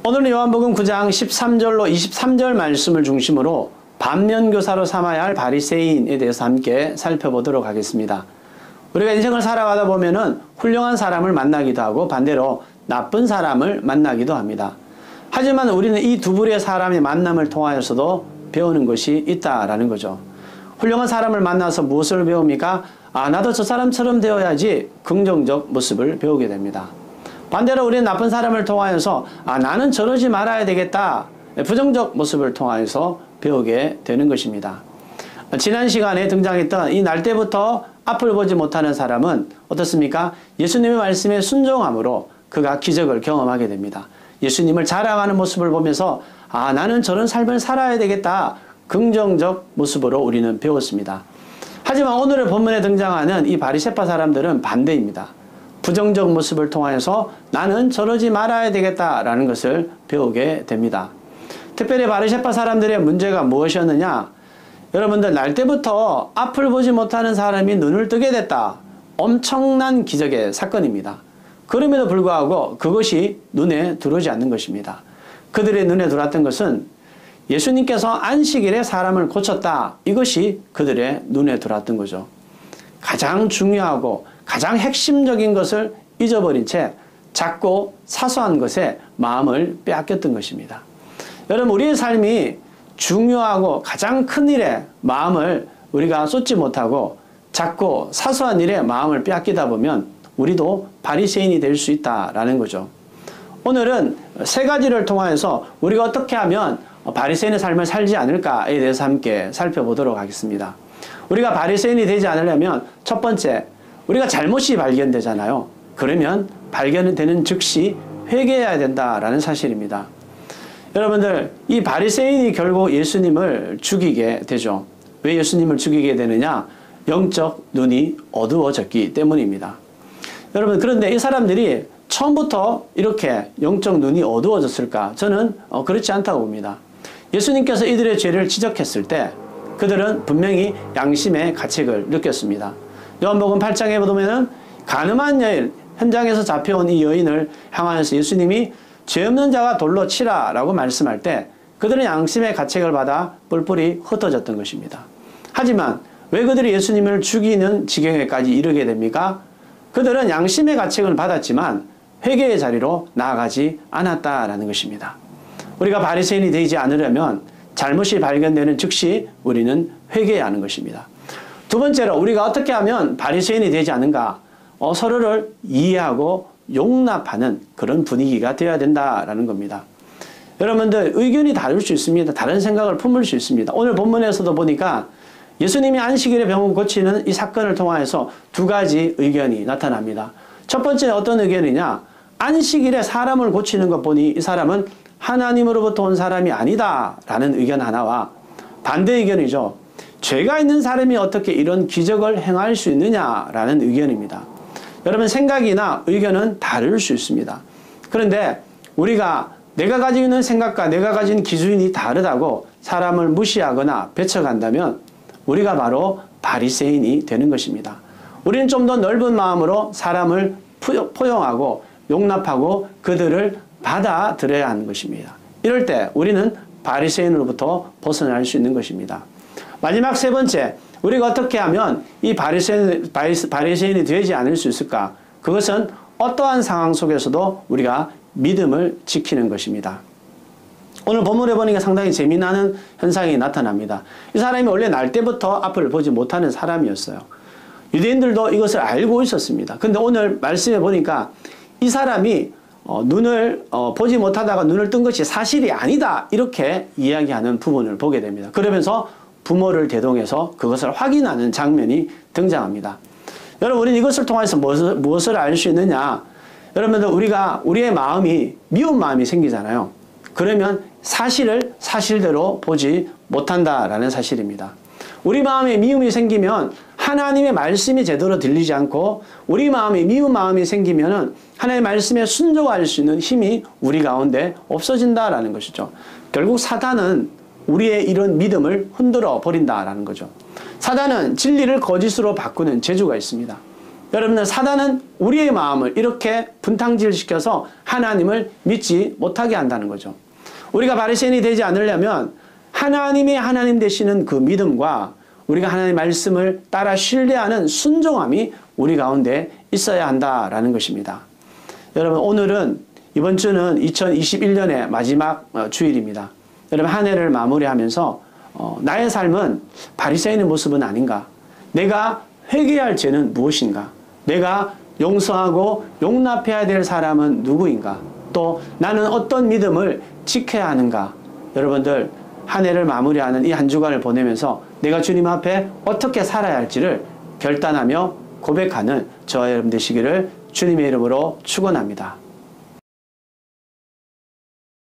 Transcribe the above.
오늘은 요한복음 9장 13절로 23절 말씀을 중심으로 반면교사로 삼아야 할 바리새인에 대해서 함께 살펴보도록 하겠습니다. 우리가 인생을 살아가다 보면은 훌륭한 사람을 만나기도 하고 반대로 나쁜 사람을 만나기도 합니다. 하지만 우리는 이 두 부류의 사람의 만남을 통하여서도 배우는 것이 있다라는 거죠. 훌륭한 사람을 만나서 무엇을 배웁니까? 나도 저 사람처럼 되어야지 긍정적 모습을 배우게 됩니다. 반대로 우리는 나쁜 사람을 통하여서 나는 저러지 말아야 되겠다. 부정적 모습을 통하여서 배우게 되는 것입니다. 지난 시간에 등장했던 이 날 때부터 앞을 보지 못하는 사람은 어떻습니까? 예수님의 말씀에 순종함으로 그가 기적을 경험하게 됩니다. 예수님을 자랑하는 모습을 보면서 나는 저런 삶을 살아야 되겠다. 긍정적 모습으로 우리는 배웠습니다. 하지만 오늘의 본문에 등장하는 이 바리새파 사람들은 반대입니다. 부정적 모습을 통하여서 나는 저러지 말아야 되겠다라는 것을 배우게 됩니다. 특별히 바리새파 사람들의 문제가 무엇이었느냐? 여러분들 날 때부터 앞을 보지 못하는 사람이 눈을 뜨게 됐다. 엄청난 기적의 사건입니다. 그럼에도 불구하고 그것이 눈에 들어오지 않는 것입니다. 그들의 눈에 들어왔던 것은 예수님께서 안식일에 사람을 고쳤다. 이것이 그들의 눈에 들어왔던 거죠. 가장 중요하고 가장 핵심적인 것을 잊어버린 채 작고 사소한 것에 마음을 빼앗겼던 것입니다. 여러분, 우리의 삶이 중요하고 가장 큰 일에 마음을 우리가 쏟지 못하고 작고 사소한 일에 마음을 빼앗기다 보면 우리도 바리새인이 될 수 있다라는 거죠. 오늘은 세 가지를 통하여서 우리가 어떻게 하면 바리새인의 삶을 살지 않을까에 대해서 함께 살펴보도록 하겠습니다. 우리가 바리새인이 되지 않으려면 첫 번째, 우리가 잘못이 발견되잖아요. 그러면 발견되는 즉시 회개해야 된다라는 사실입니다. 여러분들, 이 바리새인이 결국 예수님을 죽이게 되죠. 왜 예수님을 죽이게 되느냐? 영적 눈이 어두워졌기 때문입니다. 여러분, 그런데 이 사람들이 처음부터 이렇게 영적 눈이 어두워졌을까? 저는 그렇지 않다고 봅니다. 예수님께서 이들의 죄를 지적했을 때 그들은 분명히 양심의 가책을 느꼈습니다. 요한복음 8장에 보면은 간음한 여인, 현장에서 잡혀온 이 여인을 향하여서 예수님이 죄 없는 자가 돌로 치라 라고 말씀할 때 그들은 양심의 가책을 받아 뿔뿔이 흩어졌던 것입니다. 하지만 왜 그들이 예수님을 죽이는 지경에까지 이르게 됩니까? 그들은 양심의 가책을 받았지만 회개의 자리로 나아가지 않았다라는 것입니다. 우리가 바리새인이 되지 않으려면 잘못이 발견되는 즉시 우리는 회개해야 하는 것입니다. 두 번째로 우리가 어떻게 하면 바리새인이 되지 않은가? 서로를 이해하고 용납하는 그런 분위기가 되어야 된다라는 겁니다. 여러분들, 의견이 다를 수 있습니다. 다른 생각을 품을 수 있습니다. 오늘 본문에서도 보니까 예수님이 안식일에 병을 고치는 이 사건을 통하여서 두 가지 의견이 나타납니다. 첫 번째 어떤 의견이냐? 안식일에 사람을 고치는 것 보니 이 사람은 하나님으로부터 온 사람이 아니다 라는 의견 하나와 반대 의견이죠. 죄가 있는 사람이 어떻게 이런 기적을 행할 수 있느냐라는 의견입니다. 여러분, 생각이나 의견은 다를 수 있습니다. 그런데 우리가 내가 가지고 있는 생각과 내가 가진 기준이 다르다고 사람을 무시하거나 배척한다면 우리가 바로 바리새인이 되는 것입니다. 우리는 좀 더 넓은 마음으로 사람을 포용하고 용납하고 그들을 받아들여야 하는 것입니다. 이럴 때 우리는 바리새인으로부터 벗어날 수 있는 것입니다. 마지막 세 번째, 우리가 어떻게 하면 이 바리새인이 되지 않을 수 있을까? 그것은 어떠한 상황 속에서도 우리가 믿음을 지키는 것입니다. 오늘 본문에 보니까 상당히 재미나는 현상이 나타납니다. 이 사람이 원래 날 때부터 앞을 보지 못하는 사람이었어요. 유대인들도 이것을 알고 있었습니다. 근데 오늘 말씀에 보니까 이 사람이 눈을 보지 못하다가 눈을 뜬 것이 사실이 아니다 이렇게 이야기하는 부분을 보게 됩니다. 그러면서 부모를 대동해서 그것을 확인하는 장면이 등장합니다. 여러분, 우리는 이것을 통해서 무엇을 알 수 있느냐? 여러분들, 우리의 마음이 미운 마음이 생기잖아요. 그러면 사실을 사실대로 보지 못한다라는 사실입니다. 우리 마음에 미움이 생기면 하나님의 말씀이 제대로 들리지 않고 우리 마음에 미운 마음이 생기면 하나님의 말씀에 순종할 수 있는 힘이 우리 가운데 없어진다라는 것이죠. 결국 사단은 우리의 이런 믿음을 흔들어 버린다라는 거죠. 사단은 진리를 거짓으로 바꾸는 재주가 있습니다. 여러분들 사단은 우리의 마음을 이렇게 분탕질시켜서 하나님을 믿지 못하게 한다는 거죠. 우리가 바리새인이 되지 않으려면 하나님이 하나님 되시는 그 믿음과 우리가 하나님의 말씀을 따라 신뢰하는 순종함이 우리 가운데 있어야 한다라는 것입니다. 여러분 오늘은 이번 주는 2021년의 마지막 주일입니다. 여러분 한 해를 마무리하면서 나의 삶은 바리새인의 모습은 아닌가? 내가 회개할 죄는 무엇인가? 내가 용서하고 용납해야 될 사람은 누구인가? 또 나는 어떤 믿음을 지켜야 하는가? 여러분들 한 해를 마무리하는 이 한 주간을 보내면서 내가 주님 앞에 어떻게 살아야 할지를 결단하며 고백하는 저와 여러분 되시기를 주님의 이름으로 축원합니다.